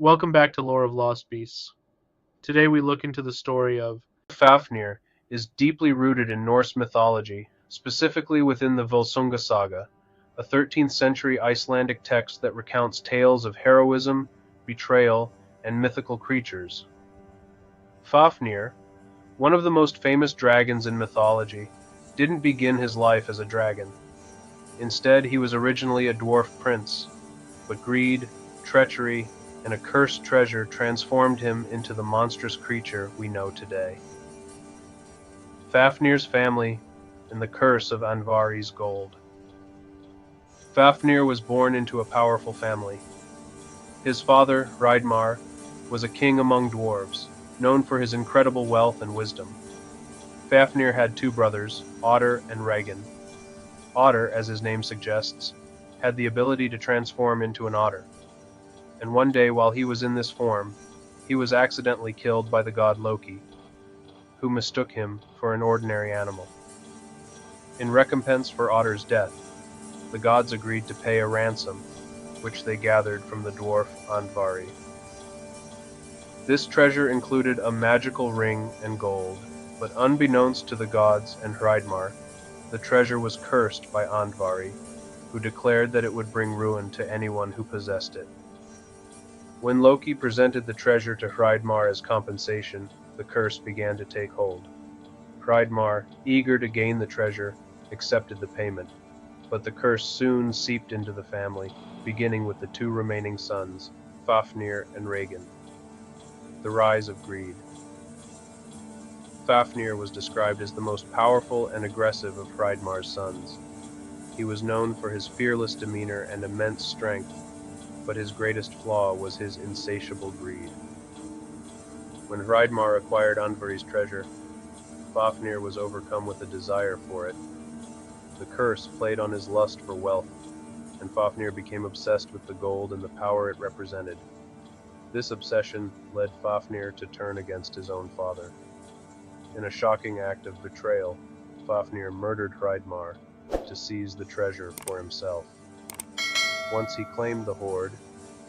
Welcome back to Lore of Lost Beasts. Today we look into the story of Fafnir is deeply rooted in Norse mythology, specifically within the Volsunga saga, a 13th century Icelandic text that recounts tales of heroism, betrayal, and mythical creatures. Fafnir, one of the most famous dragons in mythology, didn't begin his life as a dragon. Instead, he was originally a dwarf prince, but greed, treachery, and a cursed treasure transformed him into the monstrous creature we know today. Fafnir's family and the curse of Andvari's gold. Fafnir was born into a powerful family. His father, Hreidmar, was a king among dwarves, known for his incredible wealth and wisdom. Fafnir had two brothers, Otter and Regin. Otter, as his name suggests, had the ability to transform into an otter, and one day while he was in this form, he was accidentally killed by the god Loki, who mistook him for an ordinary animal. In recompense for Otter's death, the gods agreed to pay a ransom, which they gathered from the dwarf Andvari. This treasure included a magical ring and gold, but unbeknownst to the gods and Hreidmar, the treasure was cursed by Andvari, who declared that it would bring ruin to anyone who possessed it. When Loki presented the treasure to Hreidmar as compensation, the curse began to take hold. Hreidmar, eager to gain the treasure, accepted the payment, but the curse soon seeped into the family, beginning with the two remaining sons, Fafnir and Regin. The rise of greed. Fafnir was described as the most powerful and aggressive of Hreidmar's sons. He was known for his fearless demeanor and immense strength, but his greatest flaw was his insatiable greed. When Hreidmar acquired Andvari's treasure, Fafnir was overcome with a desire for it. The curse played on his lust for wealth, and Fafnir became obsessed with the gold and the power it represented. This obsession led Fafnir to turn against his own father. In a shocking act of betrayal, Fafnir murdered Hreidmar to seize the treasure for himself. Once he claimed the hoard,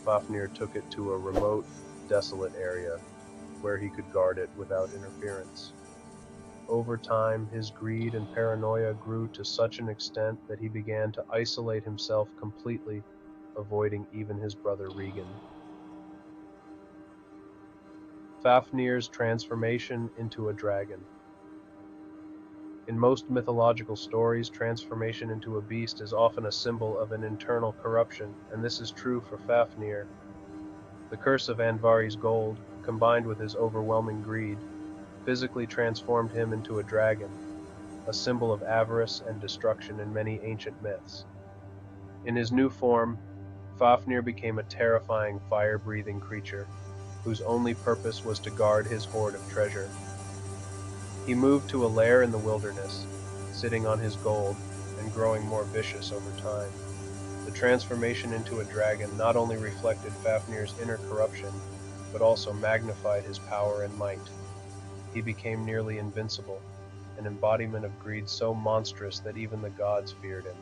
Fafnir took it to a remote, desolate area, where he could guard it without interference. Over time, his greed and paranoia grew to such an extent that he began to isolate himself completely, avoiding even his brother Regin. Fafnir's transformation into a dragon. In most mythological stories, transformation into a beast is often a symbol of an internal corruption, and this is true for Fafnir. The curse of Andvari's gold, combined with his overwhelming greed, physically transformed him into a dragon, a symbol of avarice and destruction in many ancient myths. In his new form, Fafnir became a terrifying fire-breathing creature, whose only purpose was to guard his hoard of treasure. He moved to a lair in the wilderness, sitting on his gold, and growing more vicious over time. The transformation into a dragon not only reflected Fafnir's inner corruption, but also magnified his power and might. He became nearly invincible, an embodiment of greed so monstrous that even the gods feared him.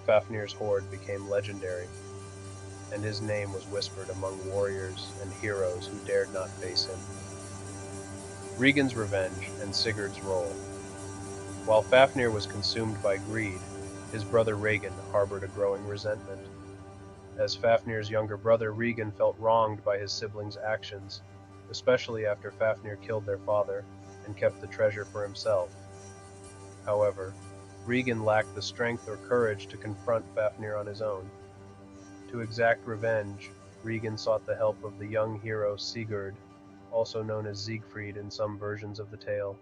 Fafnir's hoard became legendary, and his name was whispered among warriors and heroes who dared not face him. Regin's revenge and Sigurd's role. While Fafnir was consumed by greed, his brother Regin harbored a growing resentment. As Fafnir's younger brother, Regin felt wronged by his siblings' actions, especially after Fafnir killed their father and kept the treasure for himself. However, Regin lacked the strength or courage to confront Fafnir on his own. To exact revenge, Regin sought the help of the young hero Sigurd, also known as Siegfried in some versions of the tale.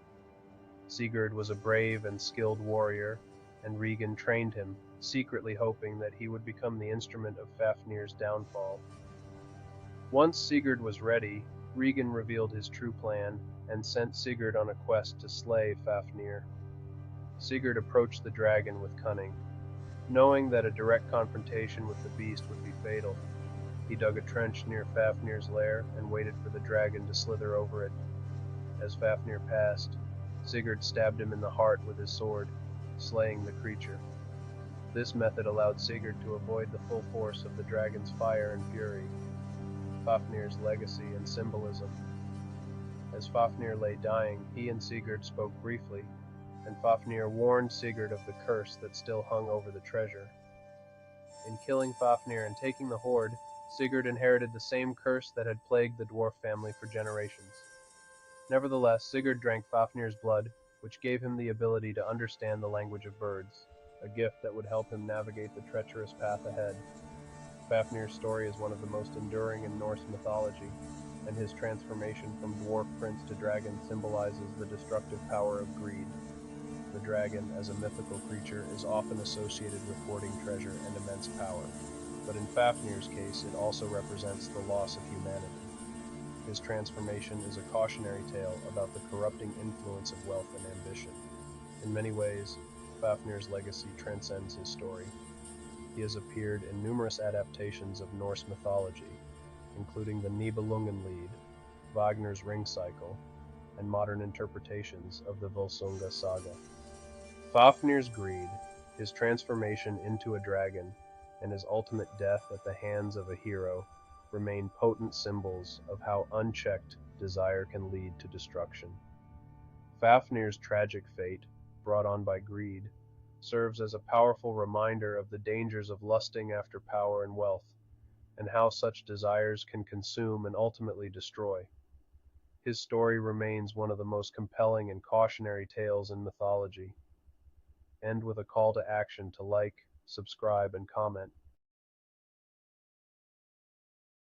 Sigurd was a brave and skilled warrior, and Regin trained him, secretly hoping that he would become the instrument of Fafnir's downfall. Once Sigurd was ready, Regin revealed his true plan and sent Sigurd on a quest to slay Fafnir. Sigurd approached the dragon with cunning. Knowing that a direct confrontation with the beast would be fatal, he dug a trench near Fafnir's lair and waited for the dragon to slither over it. As Fafnir passed, Sigurd stabbed him in the heart with his sword, slaying the creature. This method allowed Sigurd to avoid the full force of the dragon's fire and fury. Fafnir's legacy and symbolism. As Fafnir lay dying, he and Sigurd spoke briefly, and Fafnir warned Sigurd of the curse that still hung over the treasure. In killing Fafnir and taking the hoard, Sigurd inherited the same curse that had plagued the dwarf family for generations. Nevertheless, Sigurd drank Fafnir's blood, which gave him the ability to understand the language of birds, a gift that would help him navigate the treacherous path ahead. Fafnir's story is one of the most enduring in Norse mythology, and his transformation from dwarf prince to dragon symbolizes the destructive power of greed. The dragon, as a mythical creature, is often associated with hoarding treasure and immense power, but in Fafnir's case it also represents the loss of humanity. His transformation is a cautionary tale about the corrupting influence of wealth and ambition. In many ways, Fafnir's legacy transcends his story. He has appeared in numerous adaptations of Norse mythology, including the Nibelungenlied, Wagner's Ring Cycle, and modern interpretations of the Volsunga saga. Fafnir's greed, his transformation into a dragon, and his ultimate death at the hands of a hero remain potent symbols of how unchecked desire can lead to destruction. Fafnir's tragic fate, brought on by greed, serves as a powerful reminder of the dangers of lusting after power and wealth, and how such desires can consume and ultimately destroy. His story remains one of the most compelling and cautionary tales in mythology. End with a call to action to like, subscribe, and comment.